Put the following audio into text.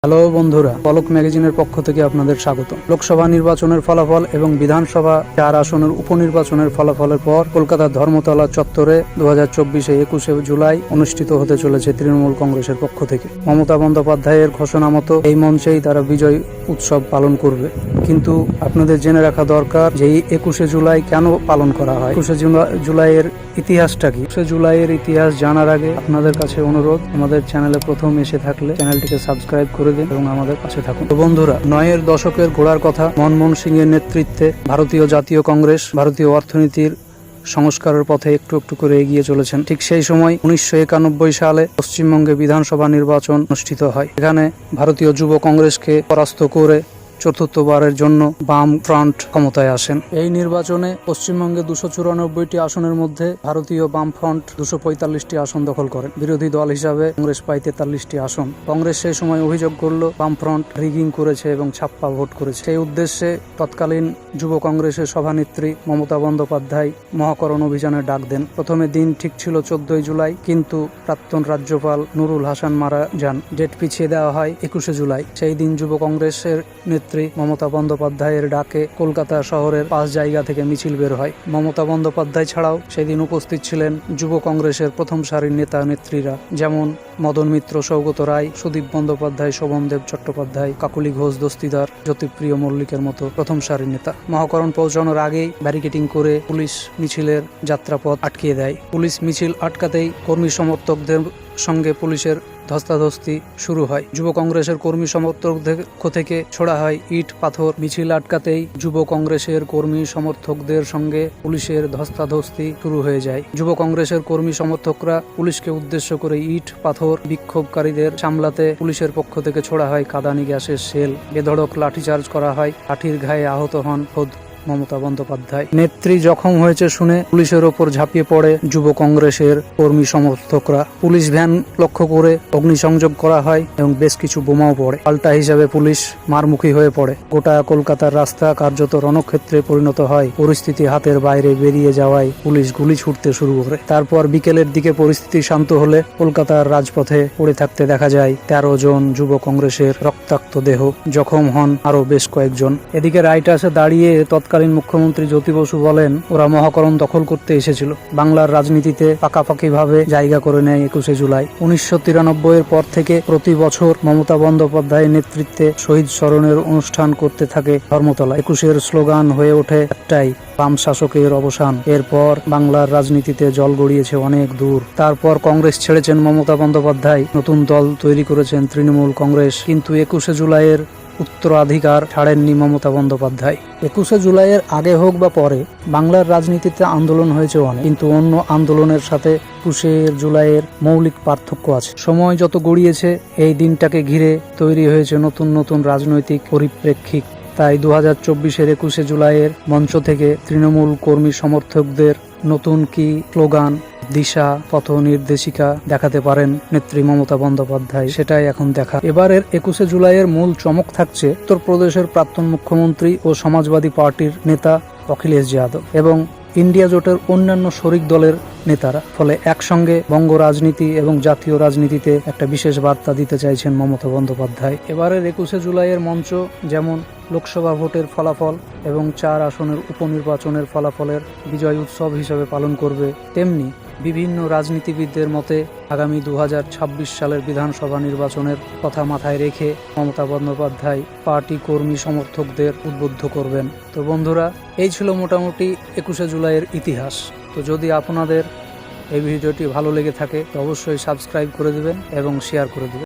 Hello বন্ধুরা, পলক ম্যাগাজিনের পক্ষ থেকে আপনাদের স্বাগত। লোকসভা নির্বাচনের ফলাফল এবং বিধানসভা 4 আসনের উপনির্বাচনের ফলাফলের পর কলকাতার ধর্মতলা চত্বরে 2024 21শে জুলাই অনুষ্ঠিত হতে চলেছে তৃণমূল কংগ্রেসের পক্ষ থেকে। মমতা বন্দ্যোপাধ্যায়ের ঘোষণা মতো এই মঞ্চেই তারা বিজয় উৎসব পালন করবে। কিন্তু আপনাদের জেনে রাখা দরকার যে এই 21শে জুলাই কেন পালন করা হয়, 21শে জুলাইয়ের ইতিহাসটা কি। 21শে জুলাইয়ের ইতিহাস জানার আগে আপনাদের কাছে অনুরোধ, আমাদের চ্যানেলে প্রথম এসে থাকলে চ্যানেলটিকে সাবস্ক্রাইব করে দিন এবং আমাদের পাশে থাকুন। তো বন্ধুরা, 9-এর দশকের গোড়ার কথা, মনমোহন সিং এর নেতৃত্বে ভারতীয় জাতীয় কংগ্রেস ভারতীয় অর্থনীতির সংস্কারের পথে একটু একটু করে এগিয়ে চলেছেন। ঠিক সেই সময় 1991 সালে পশ্চিমবঙ্গে বিধানসভা নির্বাচন অনুষ্ঠিত হয়। এখানে ভারতীয় যুব কংগ্রেসকে পরাস্ত করে চতুর্থবারের জন্য বাম ফ্রন্ট ক্ষমতায় আসেন। এই নির্বাচনে পশ্চিমবঙ্গে 294টি আসনের মধ্যে ভারতীয় বাম ফ্রন্ট 245টি আসন দখল করেন। বিরোধী দল হিসাবে কংগ্রেস পায় 43টি আসন। কংগ্রেস সেই সময় অভিযোগ করল বাম ফ্রন্ট রিগিং করেছে এবং ছাপ্পা ভোট করেছে। সেই উদ্দেশ্যে তৎকালীন যুব কংগ্রেসের সভানেত্রী মমতা বন্দ্যোপাধ্যায় মহাকরণ অভিযানের ডাক দেন। প্রথমে দিন ঠিক ছিল 14ই জুলাই, কিন্তু প্রাক্তন রাজ্যপাল নুরুল হাসান মারা যান। ডেট পিছিয়ে দেওয়া হয় 21শে জুলাই। সেই দিন যুব কংগ্রেসের নেত্রী মমতা বন্দ্যোপাধ্যায়ের ডাকে কলকাতা শহরের 5 জায়গা থেকে মিছিল বের হয়। মমতা বন্দ্যোপাধ্যায় ছাড়াও সেদিন উপস্থিত ছিলেন যুব কংগ্রেসের প্রথম সারির নেতা নেত্রীরা, যেমন মদন মিত্র, সৌগত রায়, সুদীপ বন্দ্যোপাধ্যায়, শোভনদেব চট্টোপাধ্যায়, কাকলি ঘোষ দস্তিদার, জ্যোতিপ্রিয় মল্লিকের মতো প্রথম সারির নেতা। মহাকরণ পৌঁছানোর আগেই ব্যারিকেডিং করে পুলিশ মিছিলের যাত্রাপথ আটকিয়ে দেয়। পুলিশ মিছিল আটকাতেই কর্মী সমর্থকদের সঙ্গে পুলিশের ধস্তাধস্তি শুরু হয়। যুব কংগ্রেসের কর্মী সমর্থকদের থেকে ছোড়া হয় ইট পাথর। মিছিল আটকাতেই যুব কংগ্রেসের কর্মী সমর্থকদের সঙ্গে পুলিশের ধস্তাধস্তি শুরু হয়ে যায়। যুব কংগ্রেসের কর্মী সমর্থকরা পুলিশকে উদ্দেশ্য করে ইট পাথর, বিক্ষোভকারীদের সামলাতে পুলিশের পক্ষ থেকে ছোড়া হয় কাঁদানি গ্যাসের শেল। বেধড়ক লাঠিচার্জ করা হয়। লাঠির ঘায়ে আহত হন খোদ মমতা বন্দ্যোপাধ্যায়। নেত্রী জখম হয়েছে শুনে পুলিশের ওপর ঝাঁপিয়ে পড়ে যুব কংগ্রেসের কর্মী সমর্থকরা। পুলিশ ভ্যান লক্ষ্য করে অগ্নিসংযোগ করা হয় এবং বেশ কিছু বোমাও পড়ে। পাল্টা হিসাবে পুলিশ মারমুখী হয়ে পড়ে। গোটা কলকাতার রাস্তা কার্যত রণক্ষেত্রে পরিণত হয়। পরিস্থিতি হাতের বাইরে বেরিয়ে যাওয়ায় পুলিশ গুলি ছুটতে শুরু করে। তারপর বিকেলের দিকে পরিস্থিতি শান্ত হলে কলকাতার রাজপথে পড়ে থাকতে দেখা যায় 13 জন যুব কংগ্রেসের রক্তাক্ত দেহ। জখম হন আরো বেশ কয়েকজন। এদিকে রাইটাসে দাঁড়িয়ে তৎকালীন মুখ্যমন্ত্রী জ্যোতি বসু বলেন, ওরা মহাকরণ দখল করতে এসেছিল। বাংলার রাজনীতিতে পাকাপাকিভাবে জায়গা করে নেয় 21শে জুলাই। 1993 পর থেকে প্রতি বছর মমতা বন্দ্যোপাধ্যায়ের নেতৃত্বে শহীদ স্মরণের অনুষ্ঠান করতে থাকে ধর্মতলা। 21-এর স্লোগান হয়ে ওঠে একটাই, বাম শাসকের অবসান। এরপর বাংলার রাজনীতিতে জল গড়িয়েছে অনেক দূর। তারপর কংগ্রেস ছেড়েছেন মমতা বন্দ্যোপাধ্যায়, নতুন দল তৈরি করেছেন তৃণমূল কংগ্রেস। কিন্তু 21শে জুলাইয়ের উত্তরাধিকার ছাড়েননি মমতা বন্দ্যোপাধ্যায়। 21শে জুলাইয়ের আগে হোক বা পরে বাংলার রাজনীতিতে আন্দোলন হয়েছে অনেক, কিন্তু অন্য আন্দোলনের সাথে 21শে জুলাইয়ের মৌলিক পার্থক্য আছে। সময় যত গড়িয়েছে এই দিনটাকে ঘিরে তৈরি হয়েছে নতুন নতুন রাজনৈতিক পরিপ্রেক্ষিত। তাই 2024-এর 21শে জুলাইয়ের মঞ্চ থেকে তৃণমূল কর্মী সমর্থকদের নতুন কি স্লোগান, দিশা, পথ নির্দেশিকা দেখাতে পারেন নেত্রী মমতা বন্দ্যোপাধ্যায়, সেটাই এখন দেখা। এবারের 21শে জুলাইয়ের মূল চমক থাকছে উত্তরপ্রদেশের প্রাক্তন মুখ্যমন্ত্রী ও সমাজবাদী পার্টির নেতা অখিলেশ যাদব এবং ইন্ডিয়া জোটের অন্যান্য শরিক দলের নেতারা। ফলে একসঙ্গে বঙ্গ রাজনীতি এবং জাতীয় রাজনীতিতে একটা বিশেষ বার্তা দিতে চাইছেন মমতা বন্দ্যোপাধ্যায়। এবারের 21শে জুলাইয়ের মঞ্চ যেমন লোকসভা ভোটের ফলাফল এবং 4 আসনের উপনির্বাচনের ফলাফলের বিজয় উৎসব হিসেবে পালন করবে, তেমনি বিভিন্ন রাজনীতিবিদদের মতে আগামী 2026 সালের বিধানসভা নির্বাচনের কথা মাথায় রেখে মমতা বন্দ্যোপাধ্যায় পার্টি কর্মী সমর্থকদের উদ্বুদ্ধ করবেন। তো বন্ধুরা, এই ছিল মোটামুটি 21শে জুলাইয়ের ইতিহাস। তো যদি আপনাদের এই ভিডিওটি ভালো লেগে থাকে তো অবশ্যই সাবস্ক্রাইব করে দিবেন এবং শেয়ার করে দিবেন।